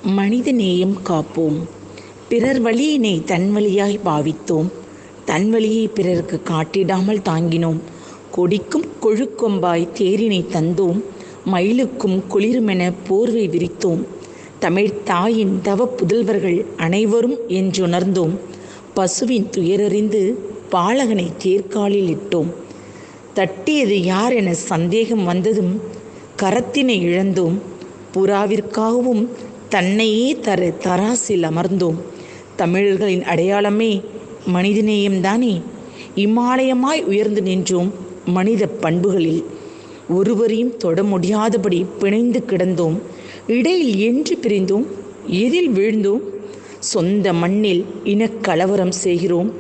மனித நேயம் காப்போம். பிறர் வழியினை தன் வழியாய் பாவித்தோம். தன் வழியை பிறருக்கு காட்டிடாமல் தாங்கினோம். கொடிக்கும் கொழுக்கொம்பாய் தேரினை தந்தோம். மயிலுக்கும் குளிருமென போர்வை விரித்தோம். தமிழ் தாயின் தவ புதல்வர்கள் அனைவரும் என்றுணர்ந்தோம். பசுவின் துயரறிந்து பாலகனை தேர்காலில் இட்டோம். தட்டியது யார் என சந்தேகம் வந்ததும் கரத்தினை இழந்தோம். புறாவிற்காகவும் தன்னையே தராசில் அமர்ந்தோம். தமிழர்களின் அடையாளமே மனிதநேயம்தானே. இமாலயமாய் உயர்ந்து நின்றோம். மனித பண்புகளில் ஒருவரையும் தொட முடியாதபடி பிணைந்து கிடந்தோம். இடையில் என்று பிரிந்தோம், எதில் வீழ்ந்தோம். சொந்த மண்ணில் இனக்கலவரம் செய்கிறோம்.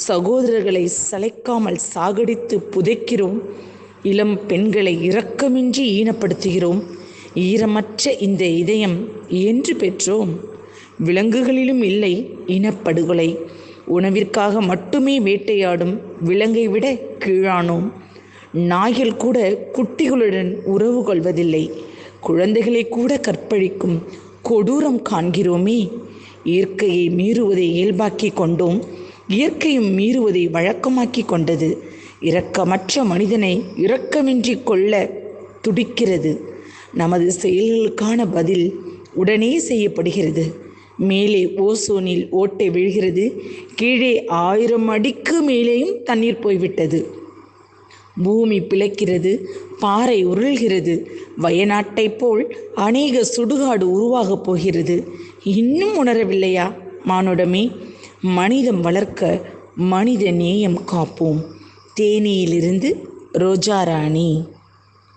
சகோதரர்களை சளைக்காமல் சாகடித்து புதைக்கிறோம். இளம் பெண்களை இரக்கமின்றி ஈனப்படுத்துகிறோம். ஈரமற்ற இந்த இதயம் என்று பெற்றோம். விலங்குகளிலும் இல்லை இனப்படுகொலை. உணவிற்காக மட்டுமே வேட்டையாடும் விலங்கை விட கீழானோம். நாய்கள் கூட குட்டிகளுடன் உறவு கொள்வதில்லை. குழந்தைகளை கூட கற்பழிக்கும் கொடூரம் காண்கிறோமே. இயற்கையை மீறுவதை இயல்பாக்கி கொண்டோம். இயற்கையும் மீறுவதை வழக்கமாக்கி கொண்டது. இரக்கமற்ற மனிதனை இரக்கமின்றி கொள்ள துடிக்கிறது. நமது செயல்களுக்கான பதில் உடனே செய்யப்படுகிறது. மேலே ஓசோனில் ஓட்டை விழுகிறது. கீழே 1000 அடிக்கு மேலேயும் தண்ணீர் போய்விட்டது. பூமி பிளக்கிறது. பாறை உருள்கிறது. வயநாட்டை போல் அநேக சுடுகாடு உருவாகப் போகிறது. இன்னும் உணரவில்லையா மானுடமே? மனிதம் வளர்க்க மனித நேயம் காப்போம். தேனியிலிருந்து ரோஜாராணி.